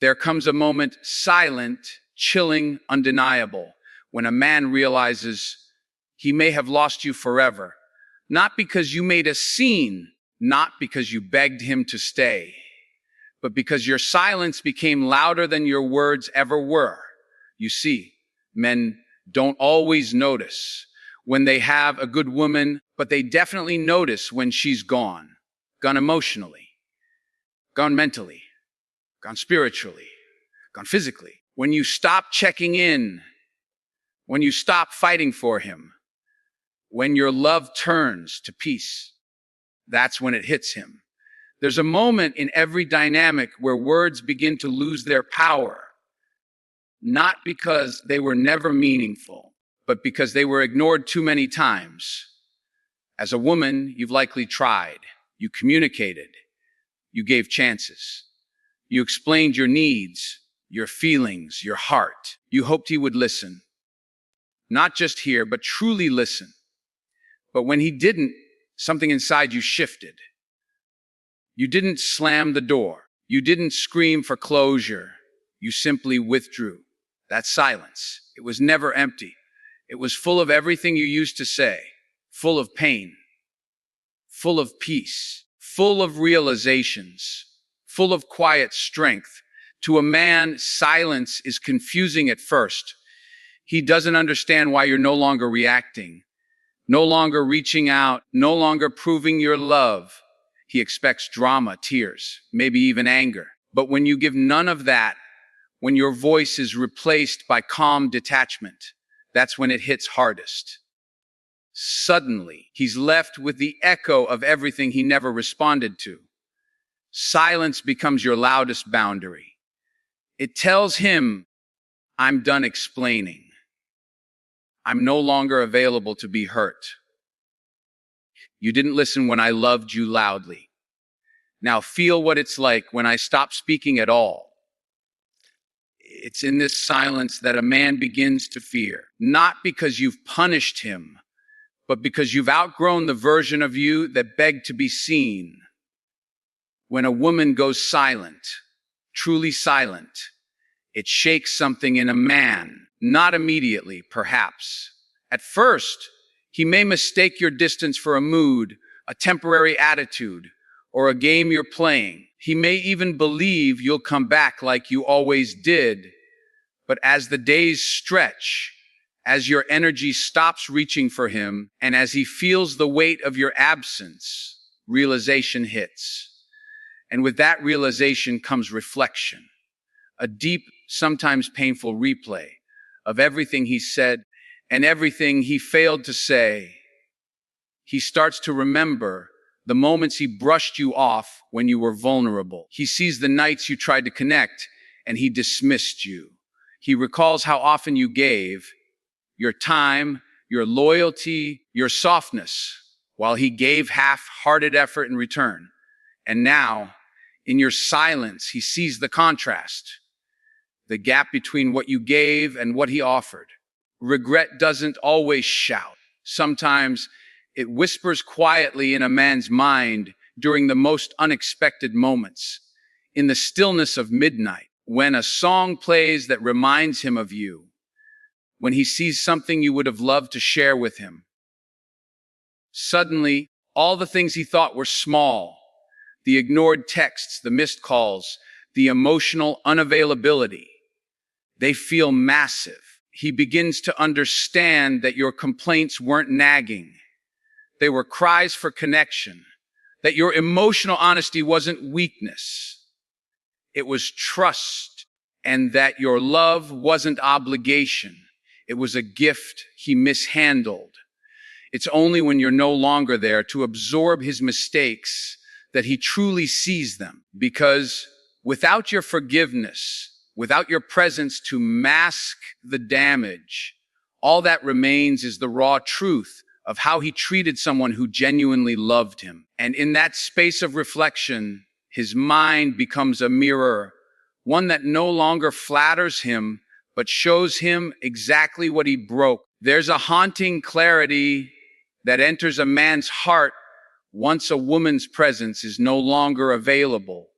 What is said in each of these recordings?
There comes a moment, silent, chilling, undeniable, when a man realizes he may have lost you forever, not because you made a scene, not because you begged him to stay, but because your silence became louder than your words ever were. You see, men don't always notice when they have a good woman, but they definitely notice when she's gone. Gone emotionally, gone mentally, gone spiritually, gone physically. When you stop checking in, when you stop fighting for him, when your love turns to peace, that's when it hits him. There's a moment in every dynamic where words begin to lose their power, not because they were never meaningful, but because they were ignored too many times. As a woman, you've likely tried. You communicated. You gave chances. You explained your needs, your feelings, your heart. You hoped he would listen. Not just hear, but truly listen. But when he didn't, something inside you shifted. You didn't slam the door. You didn't scream for closure. You simply withdrew. That silence, it was never empty. It was full of everything you used to say, full of pain, full of peace, full of realizations, full of quiet strength. To a man, silence is confusing at first. He doesn't understand why you're no longer reacting, no longer reaching out, no longer proving your love. He expects drama, tears, maybe even anger. But when you give none of that, when your voice is replaced by calm detachment, that's when it hits hardest. Suddenly, he's left with the echo of everything he never responded to. Silence becomes your loudest boundary. It tells him, I'm done explaining. I'm no longer available to be hurt. You didn't listen when I loved you loudly. Now feel what it's like when I stop speaking at all. It's in this silence that a man begins to fear, not because you've punished him, but because you've outgrown the version of you that begged to be seen. When a woman goes silent, truly silent, it shakes something in a man, not immediately, perhaps. At first, he may mistake your distance for a mood, a temporary attitude, or a game you're playing. He may even believe you'll come back like you always did. But as the days stretch, as your energy stops reaching for him, and as he feels the weight of your absence, realization hits. And with that realization comes reflection, a deep, sometimes painful replay of everything he said and everything he failed to say. He starts to remember the moments he brushed you off when you were vulnerable. He sees the nights you tried to connect and he dismissed you. He recalls how often you gave your time, your loyalty, your softness, while he gave half-hearted effort in return. And now, in your silence, he sees the contrast, the gap between what you gave and what he offered. Regret doesn't always shout. Sometimes it whispers quietly in a man's mind during the most unexpected moments. In the stillness of midnight, when a song plays that reminds him of you, when he sees something you would have loved to share with him. Suddenly, all the things he thought were small, the ignored texts, the missed calls, the emotional unavailability, they feel massive. He begins to understand that your complaints weren't nagging. They were cries for connection, that your emotional honesty wasn't weakness. It was trust, and that your love wasn't obligation. It was a gift he mishandled. It's only when you're no longer there to absorb his mistakes that he truly sees them. Because without your forgiveness, without your presence to mask the damage, all that remains is the raw truth of how he treated someone who genuinely loved him. And in that space of reflection, his mind becomes a mirror, one that no longer flatters him, but shows him exactly what he broke. There's a haunting clarity that enters a man's heart once a woman's presence is no longer available.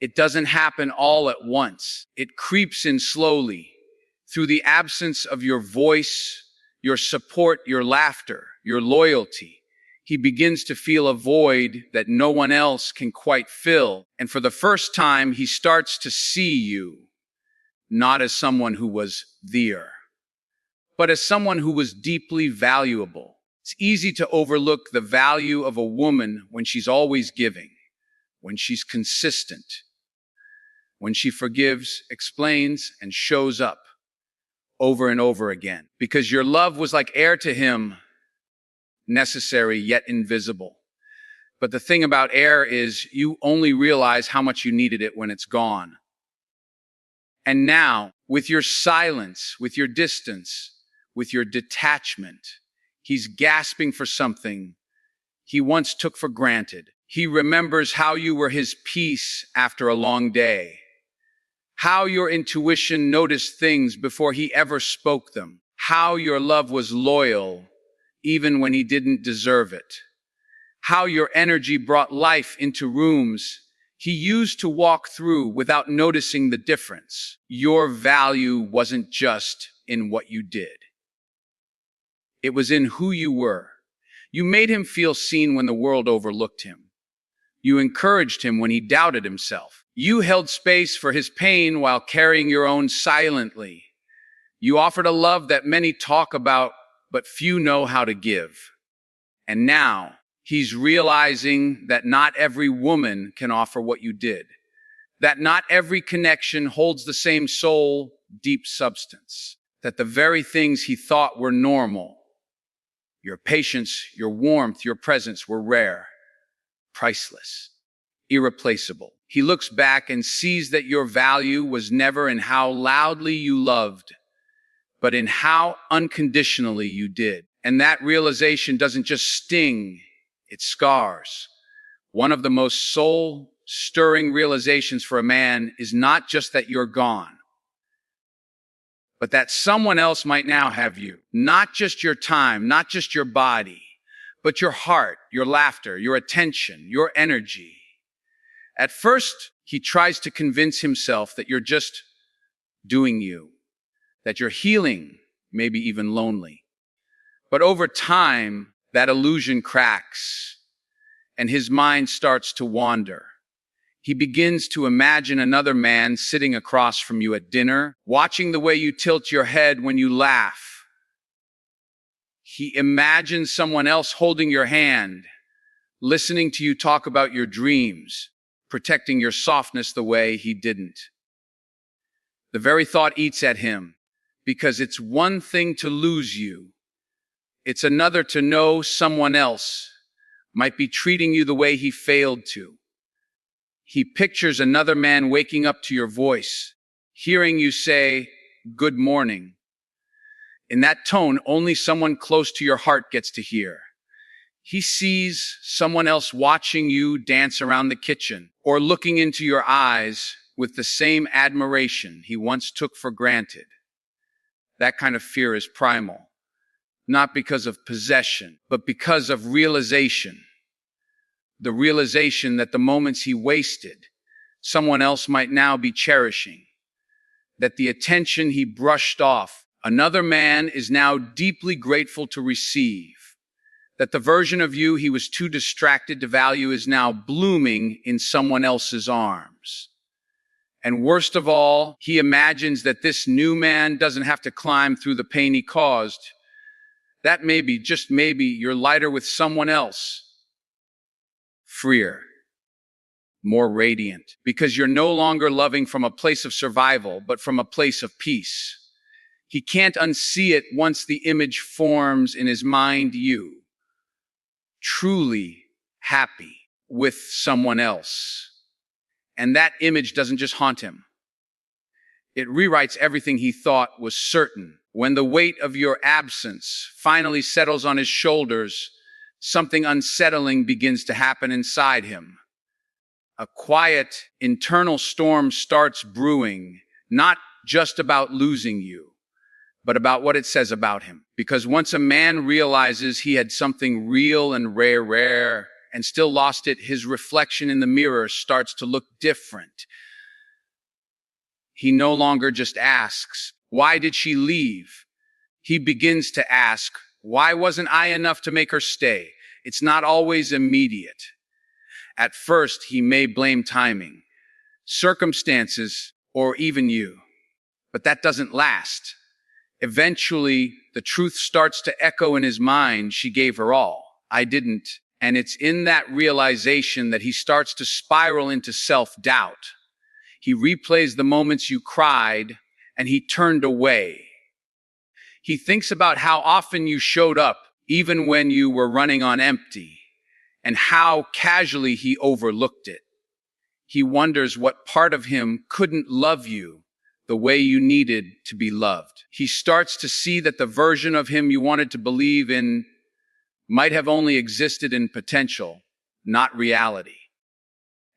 It doesn't happen all at once. It creeps in slowly through the absence of your voice, your support, your laughter, your loyalty. He begins to feel a void that no one else can quite fill. And for the first time, he starts to see you, not as someone who was there, but as someone who was deeply valuable. It's easy to overlook the value of a woman when she's always giving, when she's consistent, when she forgives, explains, and shows up over and over again. Because your love was like air to him, necessary yet invisible. But the thing about air is you only realize how much you needed it when it's gone. And now, with your silence, with your distance, with your detachment, he's gasping for something he once took for granted. He remembers how you were his peace after a long day, how your intuition noticed things before he ever spoke them, how your love was loyal even when he didn't deserve it, how your energy brought life into rooms he used to walk through without noticing the difference. Your value wasn't just in what you did. It was in who you were. You made him feel seen when the world overlooked him. You encouraged him when he doubted himself. You held space for his pain while carrying your own silently. You offered a love that many talk about, but few know how to give. And now, he's realizing that not every woman can offer what you did, that not every connection holds the same soul, deep substance, that the very things he thought were normal, your patience, your warmth, your presence, were rare, priceless, irreplaceable. He looks back and sees that your value was never in how loudly you loved, but in how unconditionally you did. And that realization doesn't just sting, it scars. One of the most soul-stirring realizations for a man is not just that you're gone, but that someone else might now have you. Not just your time, not just your body, but your heart, your laughter, your attention, your energy. At first, he tries to convince himself that you're just doing you, that you're healing, maybe even lonely. But over time, that illusion cracks, and his mind starts to wander. He begins to imagine another man sitting across from you at dinner, watching the way you tilt your head when you laugh. He imagines someone else holding your hand, listening to you talk about your dreams, protecting your softness the way he didn't. The very thought eats at him, because it's one thing to lose you. It's another to know someone else might be treating you the way he failed to. He pictures another man waking up to your voice, hearing you say, "Good morning." In that tone, only someone close to your heart gets to hear. He sees someone else watching you dance around the kitchen, or looking into your eyes with the same admiration he once took for granted. That kind of fear is primal, not because of possession, but because of realization. The realization that the moments he wasted, someone else might now be cherishing. That the attention he brushed off, another man is now deeply grateful to receive. That the version of you he was too distracted to value is now blooming in someone else's arms. And worst of all, he imagines that this new man doesn't have to climb through the pain he caused. That maybe, just maybe, you're lighter with someone else. Freer. More radiant. Because you're no longer loving from a place of survival, but from a place of peace. He can't unsee it once the image forms in his mind you. Truly happy with someone else. And that image doesn't just haunt him. It rewrites everything he thought was certain. When the weight of your absence finally settles on his shoulders, something unsettling begins to happen inside him. A quiet, internal storm starts brewing, not just about losing you, but about what it says about him. Because once a man realizes he had something real and rare, and still lost it, his reflection in the mirror starts to look different. He no longer just asks, "Why did she leave?" He begins to ask, "Why wasn't I enough to make her stay?" It's not always immediate. At first, he may blame timing, circumstances, or even you. But that doesn't last. Eventually, the truth starts to echo in his mind. She gave her all. I didn't. And it's in that realization that he starts to spiral into self-doubt. He replays the moments you cried and he turned away. He thinks about how often you showed up, even when you were running on empty, and how casually he overlooked it. He wonders what part of him couldn't love you the way you needed to be loved. He starts to see that the version of him you wanted to believe in might have only existed in potential, not reality.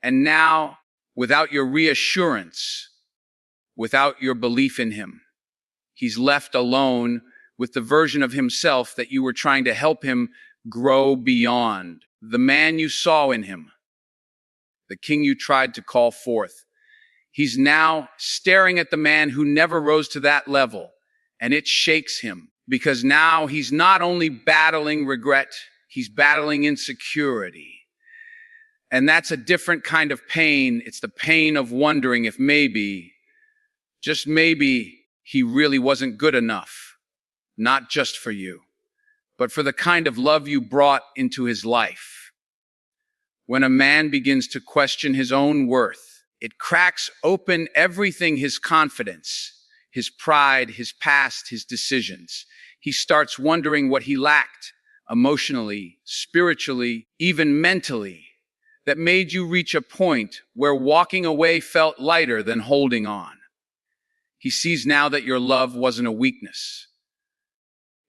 And now, without your reassurance, without your belief in him, he's left alone with the version of himself that you were trying to help him grow beyond. The man you saw in him, the king you tried to call forth. He's now staring at the man who never rose to that level, and it shakes him because now he's not only battling regret, he's battling insecurity. And that's a different kind of pain. It's the pain of wondering if maybe, just maybe, he really wasn't good enough, not just for you, but for the kind of love you brought into his life. When a man begins to question his own worth, it cracks open everything: his confidence, his pride, his past, his decisions. He starts wondering what he lacked emotionally, spiritually, even mentally, that made you reach a point where walking away felt lighter than holding on. He sees now that your love wasn't a weakness.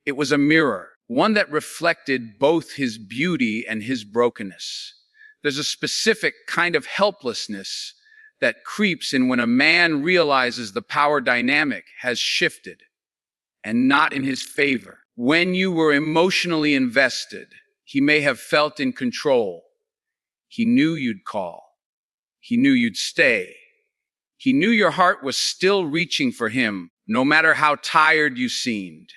It was a mirror, one that reflected both his beauty and his brokenness. There's a specific kind of helplessness that creeps in when a man realizes the power dynamic has shifted, and not in his favor. When you were emotionally invested, he may have felt in control. He knew you'd call. He knew you'd stay. He knew your heart was still reaching for him, no matter how tired you seemed.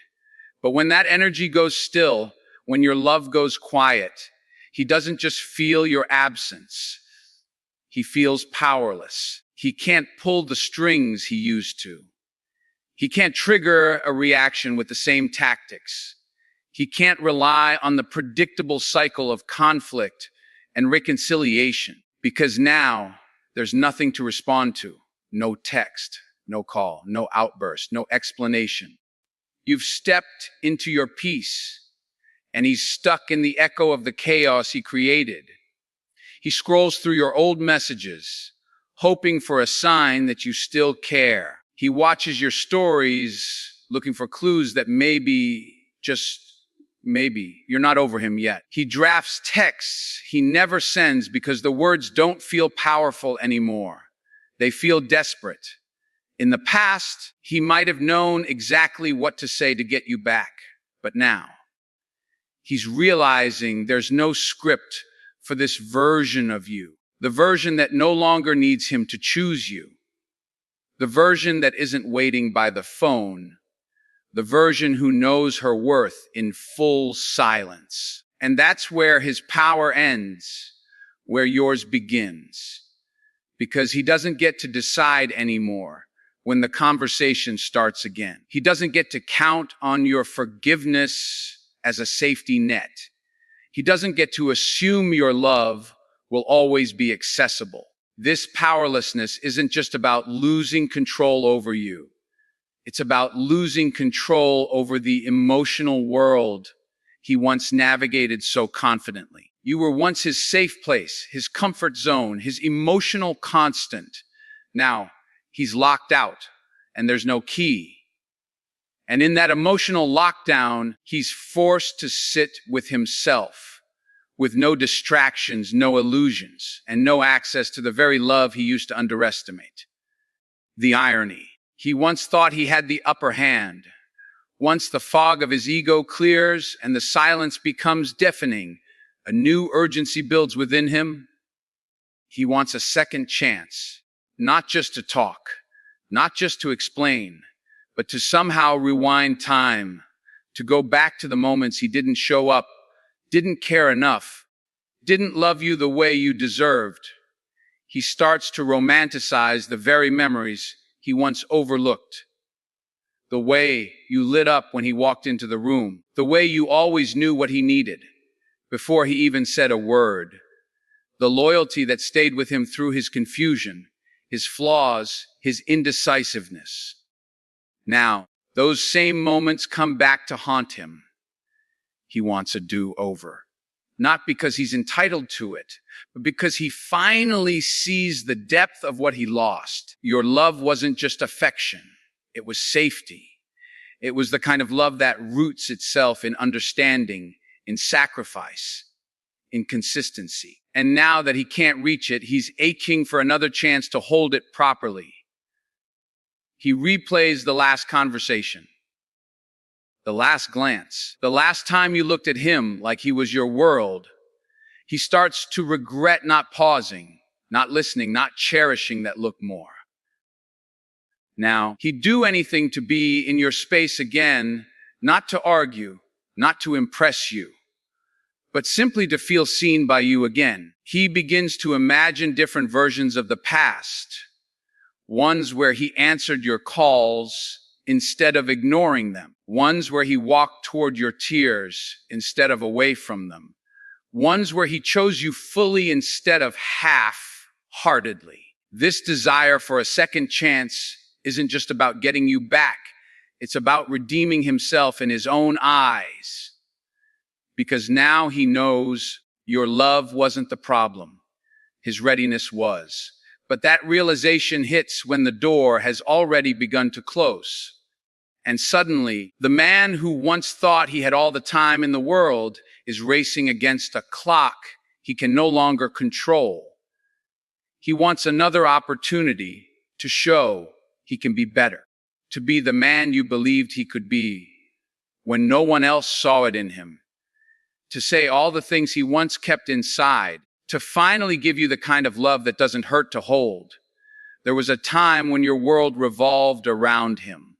But when that energy goes still, when your love goes quiet, he doesn't just feel your absence. He feels powerless. He can't pull the strings he used to. He can't trigger a reaction with the same tactics. He can't rely on the predictable cycle of conflict and reconciliation, because now there's nothing to respond to. No text, no call, no outburst, no explanation. You've stepped into your peace, and he's stuck in the echo of the chaos he created. He scrolls through your old messages, hoping for a sign that you still care. He watches your stories, looking for clues that maybe, just maybe, you're not over him yet. He drafts texts he never sends because the words don't feel powerful anymore. They feel desperate. In the past, he might have known exactly what to say to get you back, but now he's realizing there's no script for this version of you, the version that no longer needs him to choose you, the version that isn't waiting by the phone, the version who knows her worth in full silence. And that's where his power ends, where yours begins, because he doesn't get to decide anymore when the conversation starts again. He doesn't get to count on your forgiveness as a safety net. He doesn't get to assume your love will always be accessible. This powerlessness isn't just about losing control over you. It's about losing control over the emotional world he once navigated so confidently. You were once his safe place, his comfort zone, his emotional constant. Now, he's locked out, and there's no key. And in that emotional lockdown, he's forced to sit with himself, with no distractions, no illusions, and no access to the very love he used to underestimate. The irony. He once thought he had the upper hand. Once the fog of his ego clears and the silence becomes deafening, A new urgency builds within him. He wants a second chance, not just to talk, not just to explain, but to somehow rewind time, to go back to the moments he didn't show up, didn't care enough, didn't love you the way you deserved. He starts to romanticize the very memories he once overlooked. The way you lit up when he walked into the room, the way you always knew what he needed before he even said a word, the loyalty that stayed with him through his confusion, his flaws, his indecisiveness. Now, those same moments come back to haunt him. He wants a do-over. Not because he's entitled to it, but because he finally sees the depth of what he lost. Your love wasn't just affection. It was safety. It was the kind of love that roots itself in understanding, in sacrifice, in consistency. And now that he can't reach it, he's aching for another chance to hold it properly. He replays the last conversation, the last glance, the last time you looked at him like he was your world. He starts to regret not pausing, not listening, not cherishing that look more. Now, he'd do anything to be in your space again, not to argue, not to impress you, but simply to feel seen by you again. He begins to imagine different versions of the past, ones where he answered your calls instead of ignoring them, ones where he walked toward your tears instead of away from them, ones where he chose you fully instead of half-heartedly. This desire for a second chance isn't just about getting you back. It's about redeeming himself in his own eyes. Because now he knows your love wasn't the problem. His readiness was. But that realization hits when the door has already begun to close. And suddenly, the man who once thought he had all the time in the world is racing against a clock he can no longer control. He wants another opportunity to show he can be better, to be the man you believed he could be when no one else saw it in him, to say all the things he once kept inside, to finally give you the kind of love that doesn't hurt to hold. There was a time when your world revolved around him,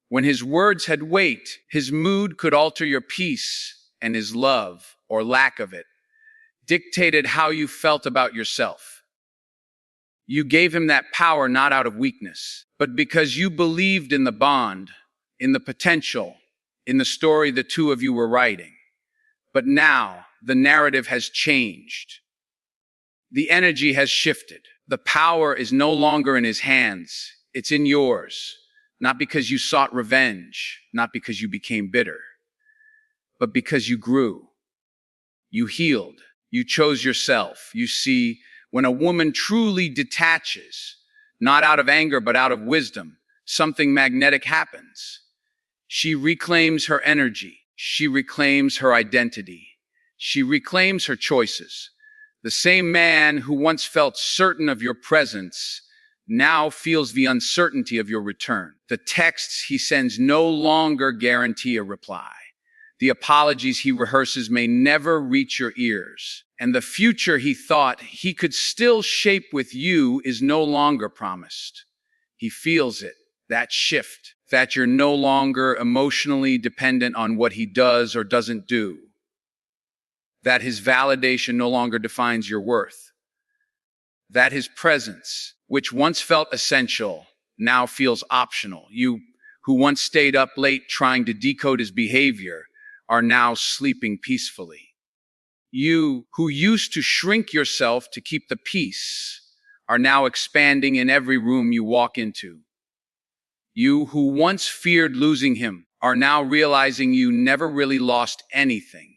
when his words had weight, his mood could alter your peace, and his love, or lack of it, dictated how you felt about yourself. You gave him that power not out of weakness, but because you believed in the bond, in the potential, in the story the two of you were writing. But now, the narrative has changed. The energy has shifted. The power is no longer in his hands. It's in yours. Not because you sought revenge, not because you became bitter, but because you grew. You healed. You chose yourself. You see, when a woman truly detaches, not out of anger but out of wisdom, something magnetic happens. She reclaims her energy. She reclaims her identity. She reclaims her choices. The same man who once felt certain of your presence now feels the uncertainty of your return. The texts he sends no longer guarantee a reply. The apologies he rehearses may never reach your ears. And the future he thought he could still shape with you is no longer promised. He feels it, that shift, that you're no longer emotionally dependent on what he does or doesn't do, that his validation no longer defines your worth, that his presence, which once felt essential, now feels optional. You, who once stayed up late trying to decode his behavior, are now sleeping peacefully. You, who used to shrink yourself to keep the peace, are now expanding in every room you walk into. You, who once feared losing him, are now realizing you never really lost anything.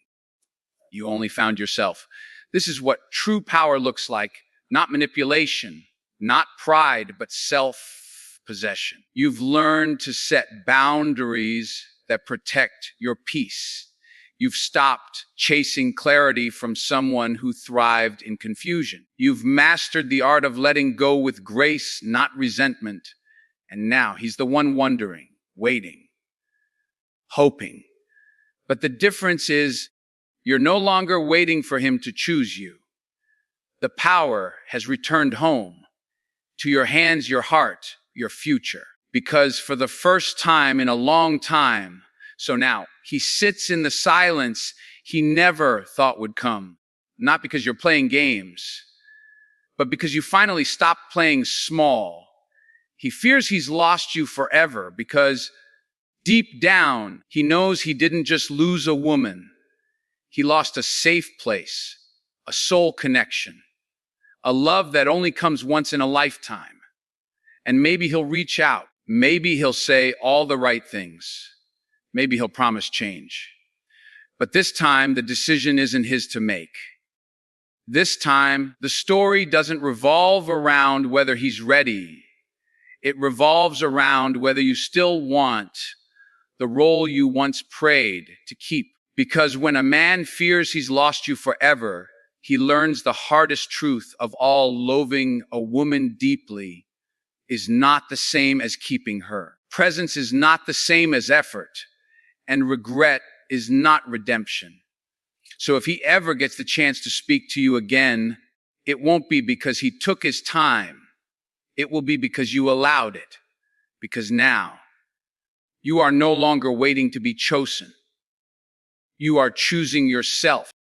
You only found yourself. This is what true power looks like, not manipulation, not pride, but self-possession. You've learned to set boundaries that protect your peace. You've stopped chasing clarity from someone who thrived in confusion. You've mastered the art of letting go with grace, not resentment. And now he's the one wondering, waiting, hoping. But the difference is You're no longer waiting for him to choose you. The power has returned home. To your hands, your heart, your future. Because for the first time in a long time, so now he sits in the silence he never thought would come. Not because you're playing games, but because you finally stopped playing small. He fears he's lost you forever because deep down, he knows he didn't just lose a woman. He lost a safe place, a soul connection, a love that only comes once in a lifetime. And maybe he'll reach out. Maybe he'll say all the right things. Maybe he'll promise change. But this time, the decision isn't his to make. This time, the story doesn't revolve around whether he's ready. It revolves around whether you still want the role you once prayed to keep. Because when a man fears he's lost you forever, he learns the hardest truth of all: loving a woman deeply is not the same as keeping her. Presence is not the same as effort, and regret is not redemption. So if he ever gets the chance to speak to you again, it won't be because he took his time. It will be because you allowed it. Because now, you are no longer waiting to be chosen. You are choosing yourself.